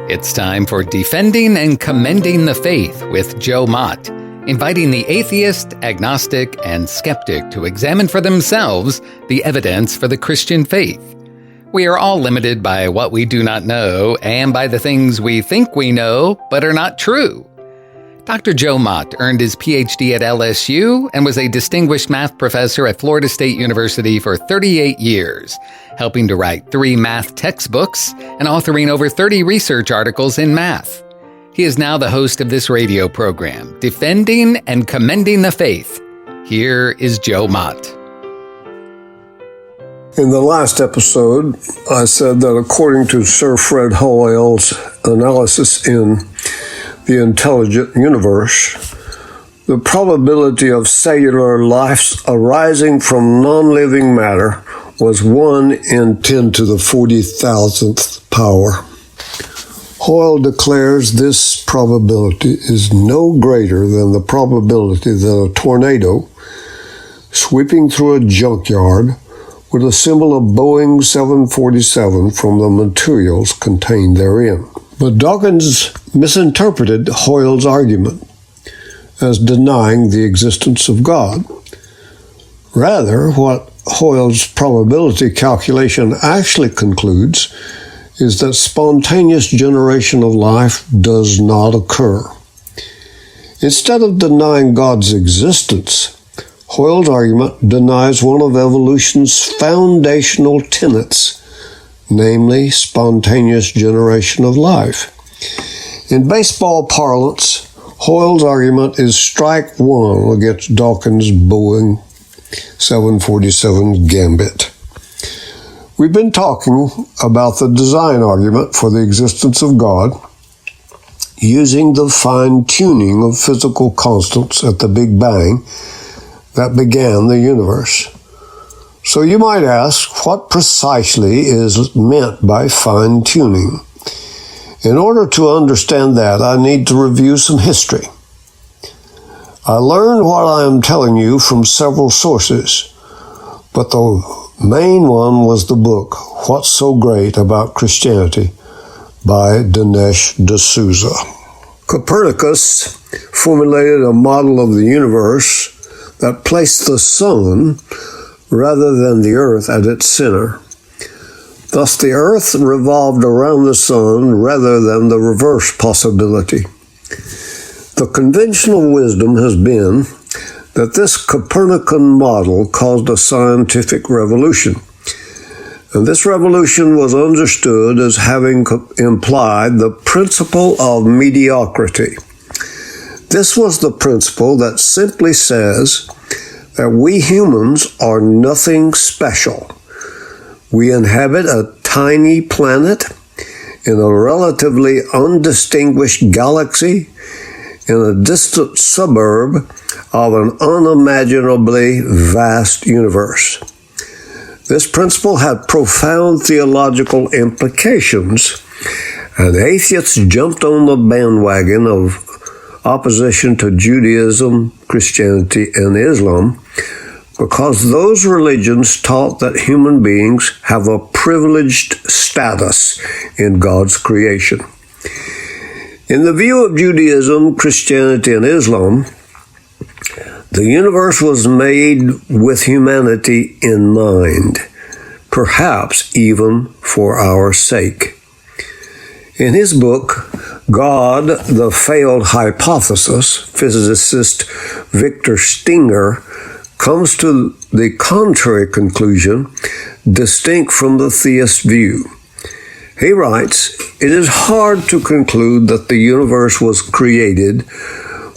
It's time for Defending and Commending the Faith with Joe Mott, inviting the atheist, agnostic, and skeptic to examine for themselves the evidence for the Christian faith. We are all limited by what we do not know and by the things we think we know but are not true. Dr. Joe Mott earned his PhD at LSU and was a distinguished math professor at Florida State University for 38 years, helping to write 3 math textbooks and authoring over 30 research articles in math. He is now the host of this radio program, Defending and Commending the Faith. Here is Joe Mott. In the last episode, I said that according to Sir Fred Hoyle's analysis in The Intelligent Universe, the probability of cellular life arising from non-living matter was 1 in 10 to the 40,000th power. Hoyle declares this probability is no greater than the probability that a tornado sweeping through a junkyard would assemble a Boeing 747 from the materials contained therein. But Dawkins misinterpreted Hoyle's argument as denying the existence of God. Rather, what Hoyle's probability calculation actually concludes is that spontaneous generation of life does not occur. Instead of denying God's existence, Hoyle's argument denies one of evolution's foundational tenets, namely spontaneous generation of life. In baseball parlance, Hoyle's argument is strike one against Dawkins' Boeing 747 gambit. We've been talking about the design argument for the existence of God using the fine-tuning of physical constants at the Big Bang that began the universe. So you might ask, what precisely is meant by fine-tuning? In order to understand that, I need to review some history. I learned what I am telling you from several sources, but the main one was the book, What's So Great About Christianity, by Dinesh D'Souza. Copernicus formulated a model of the universe that placed the sun rather than the earth at its center. Thus, the earth revolved around the sun rather than the reverse possibility. The conventional wisdom has been that this Copernican model caused a scientific revolution. And this revolution was understood as having implied the principle of mediocrity. This was the principle that simply says that we humans are nothing special. We inhabit a tiny planet in a relatively undistinguished galaxy in a distant suburb of an unimaginably vast universe. This principle had profound theological implications, and atheists jumped on the bandwagon of opposition to Judaism, Christianity, and Islam because those religions taught that human beings have a privileged status in God's creation. In the view of Judaism, Christianity, and Islam, the universe was made with humanity in mind, perhaps even for our sake. In his book, God, the Failed Hypothesis, physicist Victor Stenger comes to the contrary conclusion, distinct from the theist view. He writes, "It is hard to conclude that the universe was created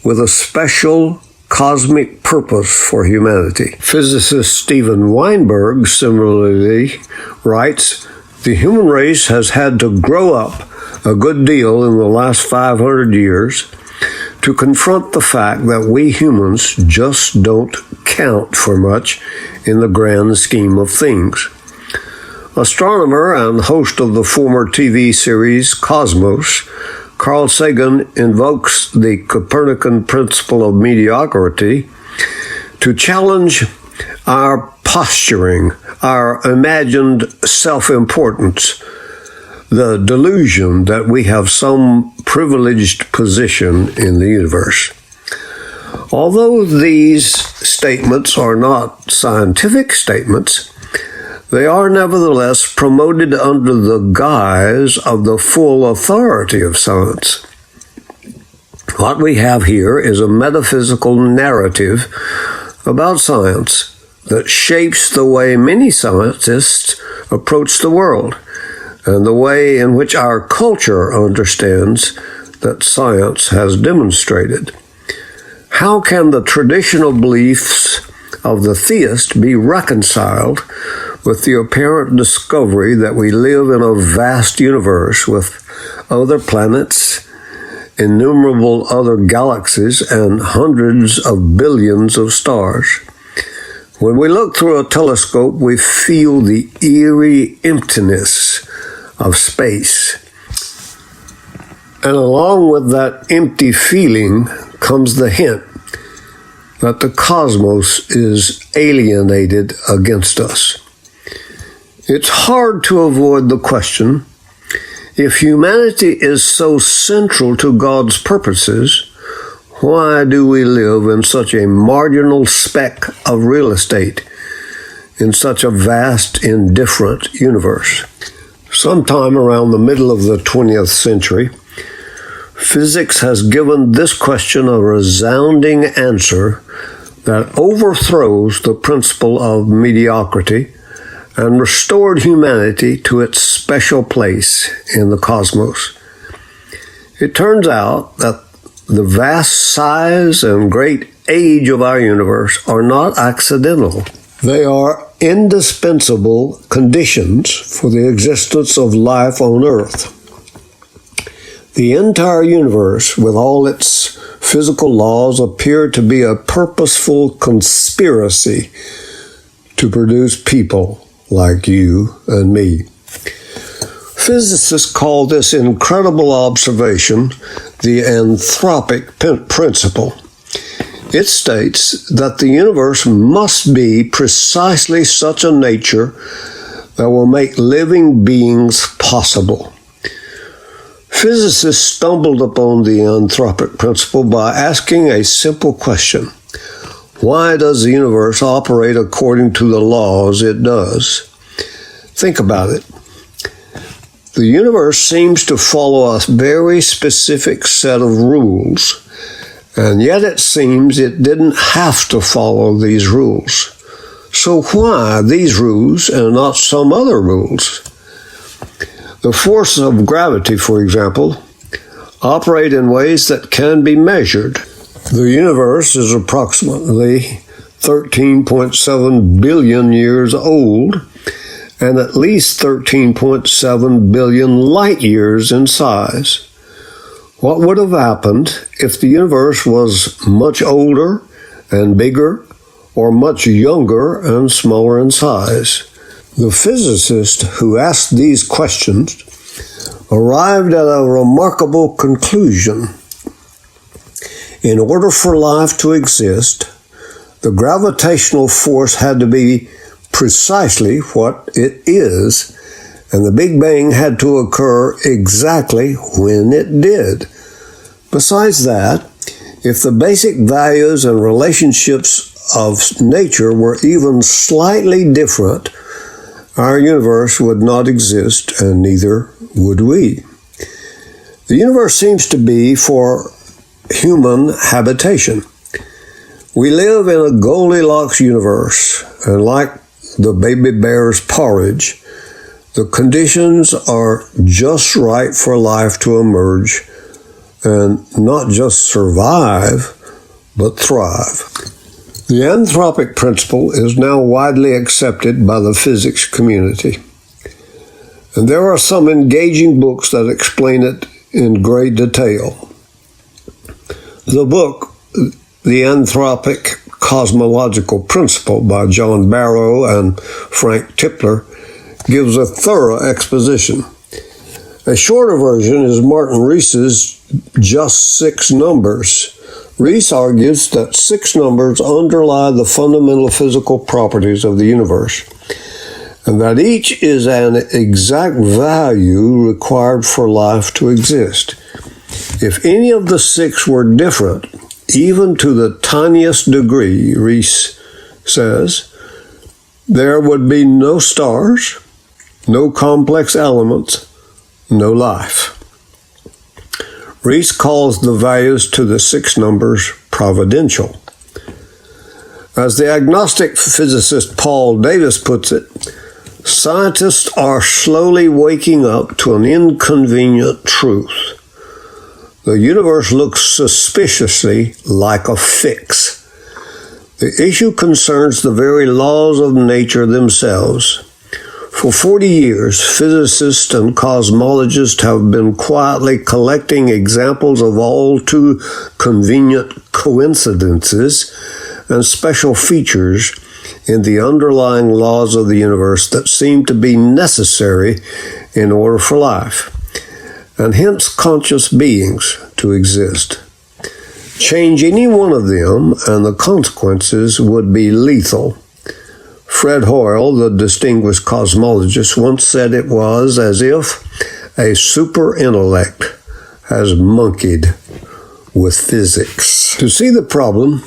with a special cosmic purpose for humanity." Physicist Steven Weinberg similarly writes, "The human race has had to grow up a good deal in the last 500 years to confront the fact that we humans just don't count for much in the grand scheme of things." Astronomer and host of the former TV series Cosmos, Carl Sagan invokes the Copernican principle of mediocrity to challenge our posturing, our imagined self-importance, the delusion that we have some privileged position in the universe. Although these statements are not scientific statements, they are nevertheless promoted under the guise of the full authority of science. What we have here is a metaphysical narrative about science that shapes the way many scientists approach the world and the way in which our culture understands that science has demonstrated. How can the traditional beliefs of the theist be reconciled with the apparent discovery that we live in a vast universe with other planets, innumerable other galaxies, and hundreds of billions of stars? When we look through a telescope, we feel the eerie emptiness of space. And along with that empty feeling comes the hint that the cosmos is alienated against us. It's hard to avoid the question, if humanity is so central to God's purposes, why do we live in such a marginal speck of real estate in such a vast, indifferent universe? Sometime around the middle of the 20th century, physics has given this question a resounding answer that overthrows the principle of mediocrity and restored humanity to its special place in the cosmos. It turns out that the vast size and great age of our universe are not accidental. They are indispensable conditions for the existence of life on Earth. The entire universe, with all its physical laws, appear to be a purposeful conspiracy to produce people like you and me. Physicists call this incredible observation the anthropic principle. It states that the universe must be precisely such a nature that will make living beings possible. Physicists stumbled upon the anthropic principle by asking a simple question: why does the universe operate according to the laws it does? Think about it. The universe seems to follow a very specific set of rules, and yet it seems it didn't have to follow these rules. So why these rules and not some other rules? The forces of gravity, for example, operate in ways that can be measured. The universe is approximately 13.7 billion years old and at least 13.7 billion light years in size. What would have happened if the universe was much older and bigger, or much younger and smaller in size? The physicist who asked these questions arrived at a remarkable conclusion. In order for life to exist, the gravitational force had to be precisely what it is, and the Big Bang had to occur exactly when it did. Besides that, if the basic values and relationships of nature were even slightly different, our universe would not exist, and neither would we. The universe seems to be for human habitation. We live in a Goldilocks universe, and like the baby bear's porridge, the conditions are just right for life to emerge and not just survive, but thrive. The anthropic principle is now widely accepted by the physics community, and there are some engaging books that explain it in great detail. The book, The Anthropic Cosmological Principle by John Barrow and Frank Tipler, gives a thorough exposition. A shorter version is Martin Rees's Just Six Numbers. Rees argues that 6 numbers underlie the fundamental physical properties of the universe, and that each is an exact value required for life to exist. If any of the six were different, even to the tiniest degree, Rees says, there would be no stars, no complex elements, no life. Rees calls the values to the six numbers providential. As the agnostic physicist Paul Davies puts it, scientists are slowly waking up to an inconvenient truth. The universe looks suspiciously like a fix. The issue concerns the very laws of nature themselves. For 40 years, physicists and cosmologists have been quietly collecting examples of all too convenient coincidences and special features in the underlying laws of the universe that seem to be necessary in order for life, and hence conscious beings to exist. Change any one of them, and the consequences would be lethal. Fred Hoyle, the distinguished cosmologist, once said it was as if a super intellect has monkeyed with physics. To see the problem,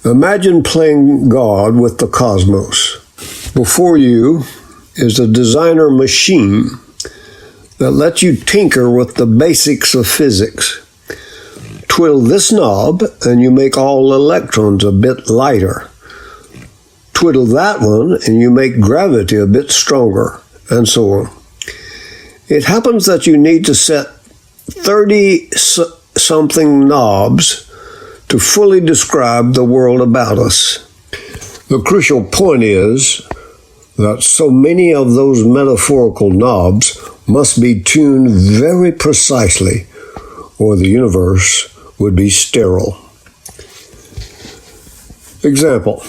imagine playing God with the cosmos. Before you is a designer machine that lets you tinker with the basics of physics. Twiddle this knob and you make all electrons a bit lighter. Twiddle that one and you make gravity a bit stronger, and so on. It happens that you need to set 30-something knobs to fully describe the world about us. The crucial point is that so many of those metaphorical knobs must be tuned very precisely, or the universe would be sterile. Example: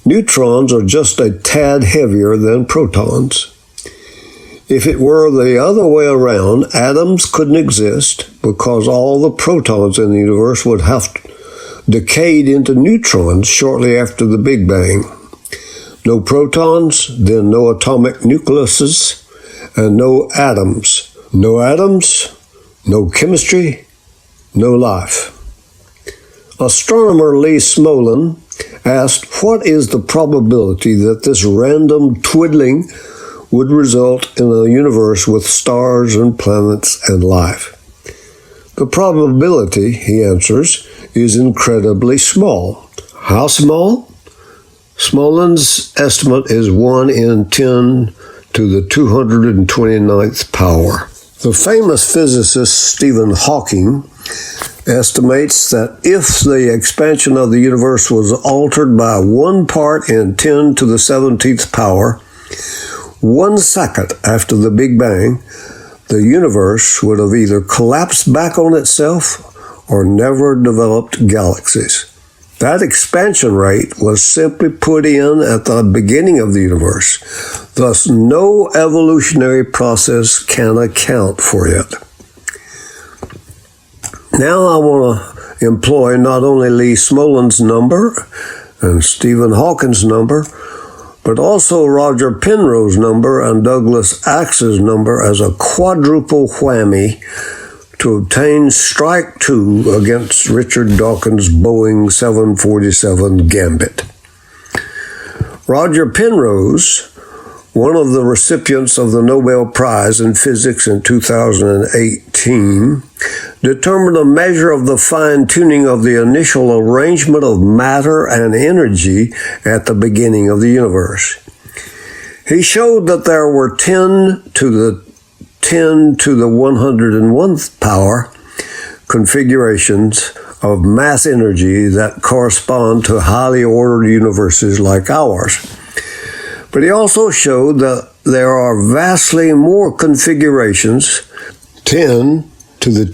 neutrons are just a tad heavier than protons. If it were the other way around, atoms couldn't exist because all the protons in the universe would have decayed into neutrons shortly after the Big Bang. No protons, then no atomic nucleuses, and no atoms. No atoms, no chemistry, no life. Astronomer Lee Smolin asked, what is the probability that this random twiddling would result in a universe with stars and planets and life? The probability, he answers, is incredibly small. How small? Smolin's estimate is 1 in 10 to the 229th power. The famous physicist Stephen Hawking estimates that if the expansion of the universe was altered by 1 part in 10 to the 17th power, 1 second after the Big Bang, the universe would have either collapsed back on itself or never developed galaxies. That expansion rate was simply put in at the beginning of the universe. Thus, no evolutionary process can account for it. Now I want to employ not only Lee Smolin's number and Stephen Hawking's number, but also Roger Penrose's number and Douglas Axe's number as a quadruple whammy to obtain strike 2 against Richard Dawkins' Boeing 747 Gambit. Roger Penrose, one of the recipients of the Nobel Prize in Physics in 2018, determined a measure of the fine-tuning of the initial arrangement of matter and energy at the beginning of the universe. He showed that there were 10 to the 101th power configurations of mass energy that correspond to highly ordered universes like ours. But he also showed that there are vastly more configurations, 10 to the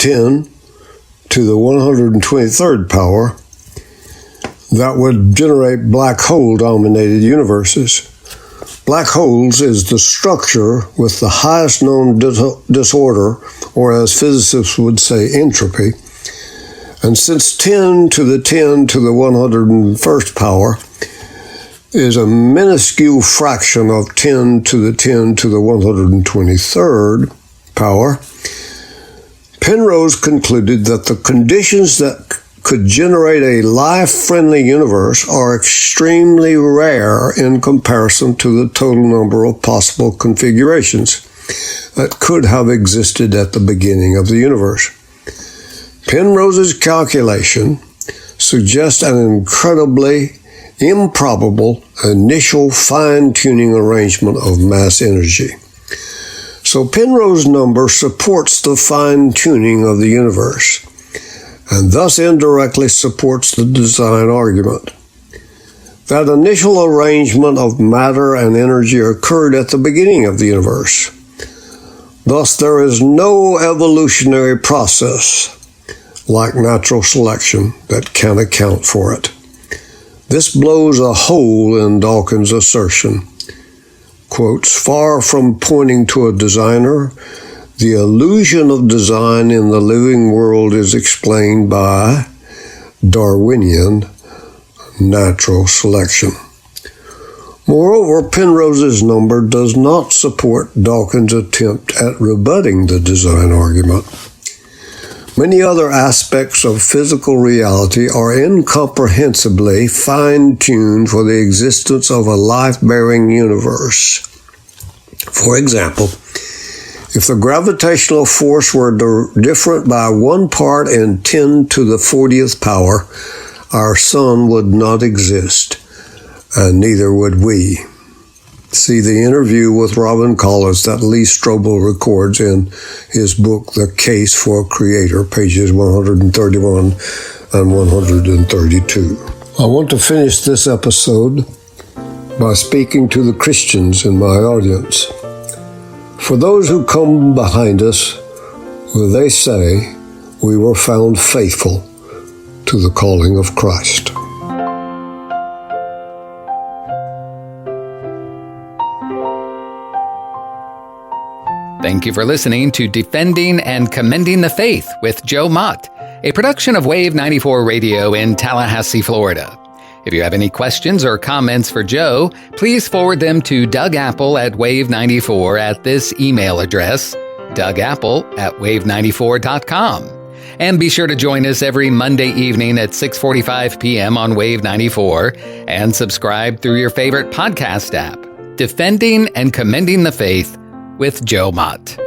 123rd power, that would generate black hole-dominated universes. Black holes is the structure with the highest known disorder, or as physicists would say, entropy. And since 10 to the 101st power is a minuscule fraction of 10 to the 10 to the 123rd power, Penrose concluded that the conditions that could generate a life-friendly universe are extremely rare in comparison to the total number of possible configurations that could have existed at the beginning of the universe. Penrose's calculation suggests an incredibly improbable initial fine-tuning arrangement of mass energy. So Penrose's number supports the fine-tuning of the universe, and thus indirectly supports the design argument. That initial arrangement of matter and energy occurred at the beginning of the universe. Thus, there is no evolutionary process like natural selection that can account for it. This blows a hole in Dawkins' assertion. Quotes, far from pointing to a designer, the illusion of design in the living world is explained by Darwinian natural selection. Moreover, Penrose's number does not support Dawkins' attempt at rebutting the design argument. Many other aspects of physical reality are incomprehensibly fine-tuned for the existence of a life-bearing universe. For example, if the gravitational force were different by 1 part in 10 to the 40th power, our sun would not exist, and neither would we. See the interview with Robin Collins that Lee Strobel records in his book, The Case for a Creator, pages 131 and 132. I want to finish this episode by speaking to the Christians in my audience. For those who come behind us, will they say, we were found faithful to the calling of Christ. Thank you for listening to Defending and Commending the Faith with Joe Mott, a production of Wave 94 Radio in Tallahassee, Florida. If you have any questions or comments for Joe, please forward them to Doug Apple at Wave94 at this email address, dougapple@wave94.com. And be sure to join us every Monday evening at 6:45 p.m. on Wave 94 and subscribe through your favorite podcast app. Defending and Commending the Faith with Joe Mott.